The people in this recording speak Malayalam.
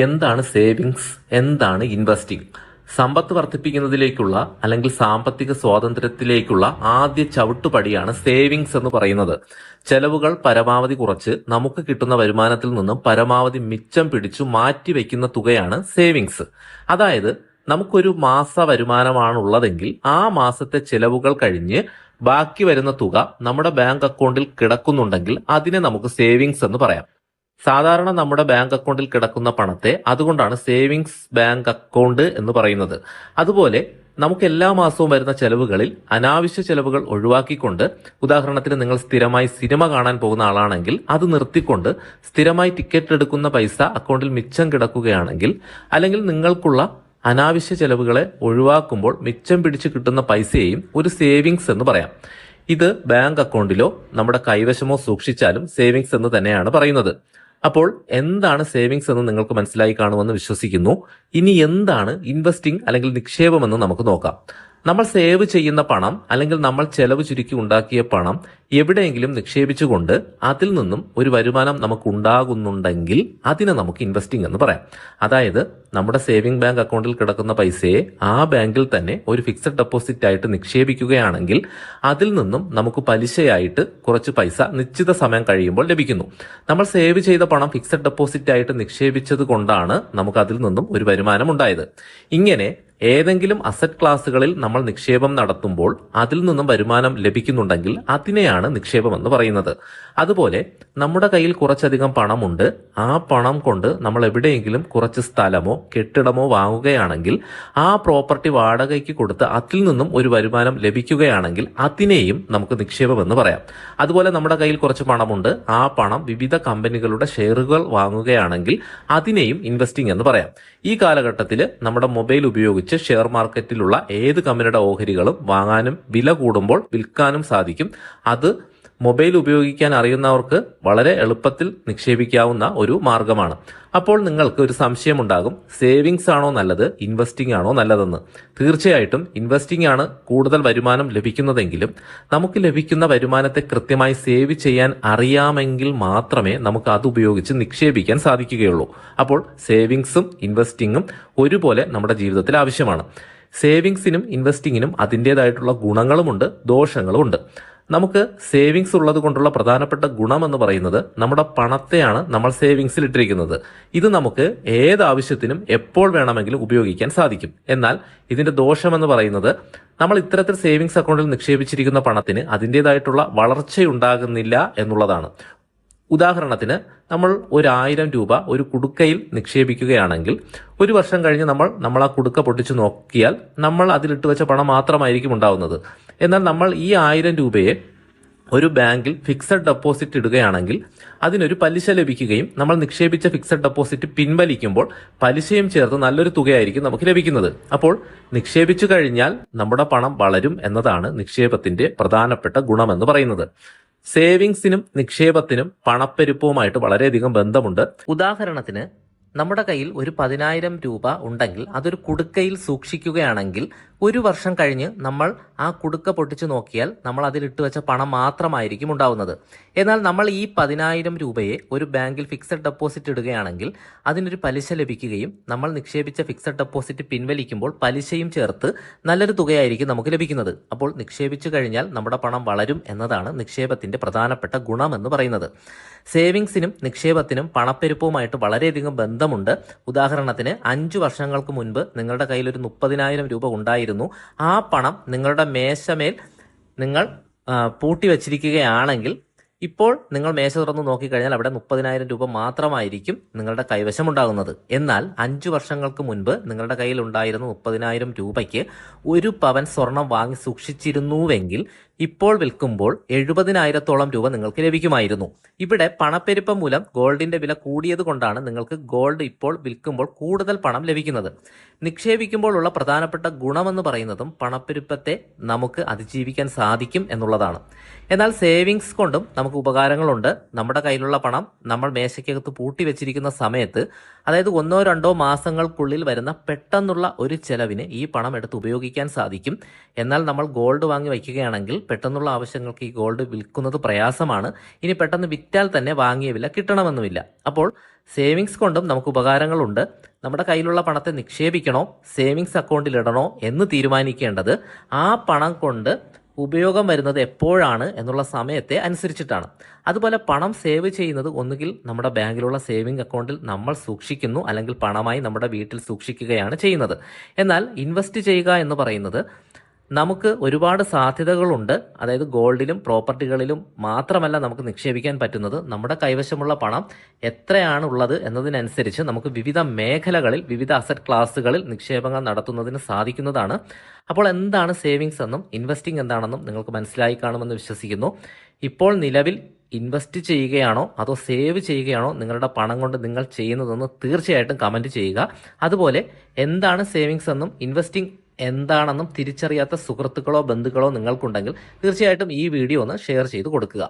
എന്താണ് സേവിങ്സ്, എന്താണ് ഇൻവെസ്റ്റിംഗ്? സമ്പത്ത് വർദ്ധിപ്പിക്കുന്നതിലേക്കുള്ള അല്ലെങ്കിൽ സാമ്പത്തിക സ്വാതന്ത്ര്യത്തിലേക്കുള്ള ആദ്യ ചവിട്ടുപടിയാണ് സേവിങ്സ് എന്ന് പറയുന്നത്. ചെലവുകൾ പരമാവധി കുറച്ച് നമുക്ക് കിട്ടുന്ന വരുമാനത്തിൽ നിന്നും പരമാവധി മിച്ചം പിടിച്ചു മാറ്റിവെക്കുന്ന തുകയാണ് സേവിങ്സ്. അതായത് നമുക്കൊരു മാസ വരുമാനമാണുള്ളതെങ്കിൽ ആ മാസത്തെ ചെലവുകൾ കഴിഞ്ഞ് ബാക്കി വരുന്ന തുക നമ്മുടെ ബാങ്ക് അക്കൗണ്ടിൽ കിടക്കുന്നുണ്ടെങ്കിൽ അതിനെ നമുക്ക് സേവിങ്സ് എന്ന് പറയാം. സാധാരണ നമ്മുടെ ബാങ്ക് അക്കൗണ്ടിൽ കിടക്കുന്ന പണത്തെ അതുകൊണ്ടാണ് സേവിങ്സ് ബാങ്ക് അക്കൗണ്ട് എന്ന് പറയുന്നത്. അതുപോലെ നമുക്ക് എല്ലാ മാസവും വരുന്ന ചെലവുകളിൽ അനാവശ്യ ചെലവുകൾ ഒഴിവാക്കിക്കൊണ്ട്, ഉദാഹരണത്തിന് നിങ്ങൾ സ്ഥിരമായി സിനിമ കാണാൻ പോകുന്ന ആളാണെങ്കിൽ അത് നിർത്തിക്കൊണ്ട് സ്ഥിരമായി ടിക്കറ്റ് എടുക്കുന്ന പൈസ അക്കൗണ്ടിൽ മിച്ചം കിടക്കുകയാണെങ്കിൽ, അല്ലെങ്കിൽ നിങ്ങൾക്കുള്ള അനാവശ്യ ചെലവുകളെ ഒഴിവാക്കുമ്പോൾ മിച്ചം പിടിച്ച് കിട്ടുന്ന പൈസയെയും ഒരു സേവിങ്സ് എന്ന് പറയാം. ഇത് ബാങ്ക് അക്കൗണ്ടിലോ നമ്മുടെ കൈവശമോ സൂക്ഷിച്ചാലും സേവിങ്സ് എന്ന് തന്നെയാണ് പറയുന്നത്. അപ്പോൾ എന്താണ് സേവിങ്സ് എന്ന് നിങ്ങൾക്ക് മനസ്സിലായി കാണുമെന്ന് വിശ്വസിക്കുന്നു. ഇനി എന്താണ് ഇൻവെസ്റ്റിംഗ് അല്ലെങ്കിൽ നിക്ഷേപം എന്ന് നമുക്ക് നോക്കാം. നമ്മൾ സേവ് ചെയ്യുന്ന പണം അല്ലെങ്കിൽ നമ്മൾ ചെലവ് ചുരുക്കി ഉണ്ടാക്കിയ പണം എവിടെയെങ്കിലും നിക്ഷേപിച്ചുകൊണ്ട് അതിൽ നിന്നും ഒരു വരുമാനം നമുക്ക് ഉണ്ടാകുന്നുണ്ടെങ്കിൽ അതിനെ നമുക്ക് ഇൻവെസ്റ്റിംഗ് എന്ന് പറയാം. അതായത് നമ്മുടെ സേവിംഗ് ബാങ്ക് അക്കൗണ്ടിൽ കിടക്കുന്ന പൈസയെ ആ ബാങ്കിൽ തന്നെ ഒരു ഫിക്സഡ് ഡെപ്പോസിറ്റ് ആയിട്ട് നിക്ഷേപിക്കുകയാണെങ്കിൽ അതിൽ നിന്നും നമുക്ക് പലിശയായിട്ട് കുറച്ച് പൈസ നിശ്ചിത സമയം കഴിയുമ്പോൾ ലഭിക്കുന്നു. നമ്മൾ സേവ് ചെയ്ത പണം ഫിക്സഡ് ഡെപ്പോസിറ്റ് ആയിട്ട് നിക്ഷേപിച്ചത് കൊണ്ടാണ് നമുക്ക് അതിൽ നിന്നും ഒരു വരുമാനം ഉണ്ടായത്. ഇങ്ങനെ ഏതെങ്കിലും അസറ്റ് ക്ലാസുകളിൽ നമ്മൾ നിക്ഷേപം നടത്തുമ്പോൾ അതിൽ നിന്നും വരുമാനം ലഭിക്കുന്നുണ്ടെങ്കിൽ അതിനെയാണ് നിക്ഷേപം എന്ന് പറയുന്നത്. അതുപോലെ നമ്മുടെ കയ്യിൽ കുറച്ചധികം പണമുണ്ട്, ആ പണം കൊണ്ട് നമ്മൾ എവിടെയെങ്കിലും കുറച്ച് സ്ഥലമോ കെട്ടിടമോ വാങ്ങുകയാണെങ്കിൽ ആ പ്രോപ്പർട്ടി വാടകയ്ക്ക് കൊടുത്ത് അതിൽ നിന്നും ഒരു വരുമാനം ലഭിക്കുകയാണെങ്കിൽ അതിനെയും നമുക്ക് നിക്ഷേപം എന്ന് പറയാം. അതുപോലെ നമ്മുടെ കയ്യിൽ കുറച്ച് പണമുണ്ട്, ആ പണം വിവിധ കമ്പനികളുടെ ഷെയറുകൾ വാങ്ങുകയാണെങ്കിൽ അതിനെയും ഇൻവെസ്റ്റിംഗ് എന്ന് പറയാം. ഈ കാലഘട്ടത്തിൽ നമ്മുടെ മൊബൈൽ ഉപയോഗിച്ച് ഷെയർ മാർക്കറ്റിലുള്ള ഏത് കമ്പനിയുടെ ഓഹരികളും വാങ്ങാനും വില കൂടുമ്പോൾ വിൽക്കാനും സാധിക്കും. അത് മൊബൈൽ ഉപയോഗിക്കാൻ അറിയുന്നവർക്ക് വളരെ എളുപ്പത്തിൽ നിക്ഷേപിക്കാവുന്ന ഒരു മാർഗമാണ്. അപ്പോൾ നിങ്ങൾക്ക് ഒരു സംശയമുണ്ടാകും, സേവിങ്സ് ആണോ നല്ലത്, ഇൻവെസ്റ്റിംഗ് ആണോ നല്ലതെന്ന്. തീർച്ചയായിട്ടും ഇൻവെസ്റ്റിംഗ് ആണ് കൂടുതൽ വരുമാനം ലഭിക്കുന്നതെങ്കിലും നമുക്ക് ലഭിക്കുന്ന വരുമാനത്തെ കൃത്യമായി സേവ് ചെയ്യാൻ അറിയാമെങ്കിൽ മാത്രമേ നമുക്ക് അത് ഉപയോഗിച്ച് നിക്ഷേപിക്കാൻ സാധിക്കുകയുള്ളൂ. അപ്പോൾ സേവിങ്സും ഇൻവെസ്റ്റിംഗും ഒരുപോലെ നമ്മുടെ ജീവിതത്തിൽ ആവശ്യമാണ്. സേവിങ്സിനും ഇൻവെസ്റ്റിങ്ങിനും അതിൻ്റെതായിട്ടുള്ള ഗുണങ്ങളുമുണ്ട്, ദോഷങ്ങളുമുണ്ട്. നമുക്ക് സേവിങ്സ് ഉള്ളത് കൊണ്ടുള്ള പ്രധാനപ്പെട്ട ഗുണം എന്ന് പറയുന്നത് നമ്മുടെ പണത്തെയാണ് നമ്മൾ സേവിങ്സിൽ ഇട്ടിരിക്കുന്നത്. ഇത് നമുക്ക് ഏത് ആവശ്യത്തിനും എപ്പോൾ വേണമെങ്കിലും ഉപയോഗിക്കാൻ സാധിക്കും. എന്നാൽ ഇതിന്റെ ദോഷം എന്ന് പറയുന്നത് നമ്മൾ ഇത്തരത്തിൽ സേവിങ്സ് അക്കൗണ്ടിൽ നിക്ഷേപിച്ചിരിക്കുന്ന പണത്തിന് അതിൻ്റെതായിട്ടുള്ള വളർച്ചയുണ്ടാകുന്നില്ല എന്നുള്ളതാണ്. ഉദാഹരണത്തിന് നമ്മൾ 1000 രൂപ ഒരു കുടുക്കയിൽ നിക്ഷേപിക്കുകയാണെങ്കിൽ ഒരു വർഷം കഴിഞ്ഞ് നമ്മൾ ആ കുടുക്ക പൊട്ടിച്ചു നോക്കിയാൽ നമ്മൾ അതിലിട്ട് വെച്ച പണം മാത്രമായിരിക്കും ഉണ്ടാവുന്നത്. എന്നാൽ നമ്മൾ ഈ 1000 രൂപയെ ഒരു ബാങ്കിൽ ഫിക്സഡ് ഡെപ്പോസിറ്റ് ഇടുകയാണെങ്കിൽ അതിനൊരു പലിശ ലഭിക്കുകയും നമ്മൾ നിക്ഷേപിച്ച ഫിക്സഡ് ഡെപ്പോസിറ്റ് പിൻവലിക്കുമ്പോൾ പലിശയും ചേർത്ത് നല്ലൊരു തുകയായിരിക്കും നമുക്ക് ലഭിക്കുന്നത്. അപ്പോൾ നിക്ഷേപിച്ചു കഴിഞ്ഞാൽ നമ്മുടെ പണം വളരും എന്നതാണ് നിക്ഷേപത്തിന്റെ പ്രധാനപ്പെട്ട ഗുണമെന്ന് പറയുന്നത്. സേവിങ്സിനും നിക്ഷേപത്തിനും പണപ്പെരുപ്പവുമായിട്ട് വളരെയധികം ബന്ധമുണ്ട്. ഉദാഹരണത്തിന് നമ്മുടെ കയ്യിൽ ഒരു 10,000 രൂപ ഉണ്ടെങ്കിൽ അതൊരു കുടുക്കയിൽ സൂക്ഷിക്കുകയാണെങ്കിൽ ഒരു വർഷം കഴിഞ്ഞ് നമ്മൾ ആ കുടുക്ക പൊട്ടിച്ചു നോക്കിയാൽ നമ്മൾ അതിലിട്ട് വെച്ച പണം മാത്രമായിരിക്കും ഉണ്ടാവുന്നത്. എന്നാൽ നമ്മൾ ഈ 10,000 രൂപയെ ഒരു ബാങ്കിൽ ഫിക്സഡ് ഡെപ്പോസിറ്റ് ഇടുകയാണെങ്കിൽ അതിനൊരു പലിശ ലഭിക്കുകയും നമ്മൾ നിക്ഷേപിച്ച ഫിക്സഡ് ഡെപ്പോസിറ്റ് പിൻവലിക്കുമ്പോൾ പലിശയും ചേർത്ത് നല്ലൊരു തുകയായിരിക്കും നമുക്ക് ലഭിക്കുന്നത്. അപ്പോൾ നിക്ഷേപിച്ചു കഴിഞ്ഞാൽ നമ്മുടെ പണം വളരും എന്നതാണ് നിക്ഷേപത്തിന്റെ പ്രധാനപ്പെട്ട ഗുണമെന്ന് പറയുന്നത്. സേവിങ്സിനും നിക്ഷേപത്തിനും പണപ്പെരുപ്പവുമായിട്ട് വളരെയധികം ബന്ധമുണ്ട്. ഉദാഹരണത്തിന് 5 വർഷങ്ങൾക്ക് മുൻപ് നിങ്ങളുടെ കയ്യിൽ ഒരു 30,000 രൂപ ഉണ്ടായിരുന്നു. ആ പണം നിങ്ങളുടെ മേശമേൽ നിങ്ങൾ പൂട്ടി വച്ചിരിക്കുകയാണെങ്കിൽ ഇപ്പോൾ നിങ്ങൾ മേശ തുറന്ന് നോക്കിക്കഴിഞ്ഞാൽ അവിടെ 30,000 രൂപ മാത്രമായിരിക്കും നിങ്ങളുടെ കൈവശം ഉണ്ടാകുന്നത്. എന്നാൽ 5 വർഷങ്ങൾക്ക് മുൻപ് നിങ്ങളുടെ കയ്യിൽ ഉണ്ടായിരുന്ന 30,000 രൂപയ്ക്ക് ഒരു പവൻ സ്വർണം വാങ്ങി സൂക്ഷിച്ചിരുന്നുവെങ്കിൽ ഇപ്പോൾ വിൽക്കുമ്പോൾ 70,000-ഓളം രൂപ നിങ്ങൾക്ക് ലഭിക്കുമായിരുന്നു. ഇവിടെ പണപ്പെരുപ്പം മൂലം ഗോൾഡിന്റെ വില കൂടിയത് കൊണ്ടാണ് നിങ്ങൾക്ക് ഗോൾഡ് ഇപ്പോൾ വിൽക്കുമ്പോൾ കൂടുതൽ പണം ലഭിക്കുന്നത്. നിക്ഷേപിക്കുമ്പോൾ ഉള്ള പ്രധാനപ്പെട്ട ഗുണമെന്ന് പറയുന്നതും പണപ്പെരുപ്പത്തെ നമുക്ക് അതിജീവിക്കാൻ സാധിക്കും എന്നുള്ളതാണ്. എന്നാൽ സേവിങ്സ് കൊണ്ടും നമുക്ക് ഉപകാരങ്ങളുണ്ട്. നമ്മുടെ കയ്യിലുള്ള പണം നമ്മൾ മേശയ്ക്കകത്ത് പൂട്ടി വെച്ചിരിക്കുന്ന സമയത്ത്, അതായത് 1-2 മാസങ്ങൾക്കുള്ളിൽ വരുന്ന പെട്ടെന്നുള്ള ഒരു ചെലവിന് ഈ പണം എടുത്ത് ഉപയോഗിക്കാൻ സാധിക്കും. എന്നാൽ നമ്മൾ ഗോൾഡ് വാങ്ങി വയ്ക്കുകയാണെങ്കിൽ പെട്ടെന്നുള്ള ആവശ്യങ്ങൾക്ക് ഈ ഗോൾഡ് വിൽക്കുന്നത് പ്രയാസമാണ്. ഇനി പെട്ടെന്ന് വിറ്റാൽ തന്നെ വാങ്ങിയ വില കിട്ടണമെന്നുമില്ല. അപ്പോൾ സേവിങ്സ് കൊണ്ടും നമുക്ക് ഉപകാരങ്ങളുണ്ട്. നമ്മുടെ കയ്യിലുള്ള പണത്തെ നിക്ഷേപിക്കണോ സേവിങ്സ് അക്കൗണ്ടിൽ ഇടണോ എന്ന് തീരുമാനിക്കേണ്ടത് ആ പണം കൊണ്ട് ഉപയോഗം വരുന്നത് എപ്പോഴാണ് എന്നുള്ള സമയത്തെ അനുസരിച്ചിട്ടാണ്. അതുപോലെ പണം സേവ് ചെയ്യുന്നത് ഒന്നുകിൽ നമ്മുടെ ബാങ്കിലുള്ള സേവിംഗ് അക്കൗണ്ടിൽ നമ്മൾ സൂക്ഷിക്കുന്നു, അല്ലെങ്കിൽ പണമായി നമ്മുടെ വീട്ടിൽ സൂക്ഷിക്കുകയാണ് ചെയ്യുന്നത്. എന്നാൽ ഇൻവെസ്റ്റ് ചെയ്യുക എന്ന് പറയുന്നത് നമുക്ക് ഒരുപാട് സാധ്യതകളുണ്ട്. അതായത് ഗോൾഡിലും പ്രോപ്പർട്ടികളിലും മാത്രമല്ല നമുക്ക് നിക്ഷേപിക്കാൻ പറ്റുന്നത്. നമ്മുടെ കൈവശമുള്ള പണം എത്രയാണ് ഉള്ളത് എന്നതിനനുസരിച്ച് നമുക്ക് വിവിധ മേഖലകളിൽ, വിവിധ അസറ്റ് ക്ലാസ്സുകളിൽ നിക്ഷേപങ്ങൾ നടത്തുന്നതിന് സാധിക്കുന്നതാണ്. അപ്പോൾ എന്താണ് സേവിങ്സ് എന്നും ഇൻവെസ്റ്റിംഗ് എന്താണെന്നും നിങ്ങൾക്ക് മനസ്സിലായി കാണുമെന്ന് വിശ്വസിക്കുന്നു. ഇപ്പോൾ നിലവിൽ ഇൻവെസ്റ്റ് ചെയ്യുകയാണോ അതോ സേവ് ചെയ്യുകയാണോ നിങ്ങളുടെ പണം കൊണ്ട് നിങ്ങൾ ചെയ്യുന്നതെന്ന് തീർച്ചയായിട്ടും കമൻറ്റ് ചെയ്യുക. അതുപോലെ എന്താണ് സേവിങ്സ് എന്നും ഇൻവെസ്റ്റിംഗ് എന്താണെന്നും തിരിച്ചറിയാത്ത സുഹൃത്തുക്കളോ ബന്ധുക്കളോ നിങ്ങൾക്കുണ്ടെങ്കിൽ തീർച്ചയായിട്ടും ഈ വീഡിയോ ഒന്ന് ഷെയർ ചെയ്ത് കൊടുക്കുക.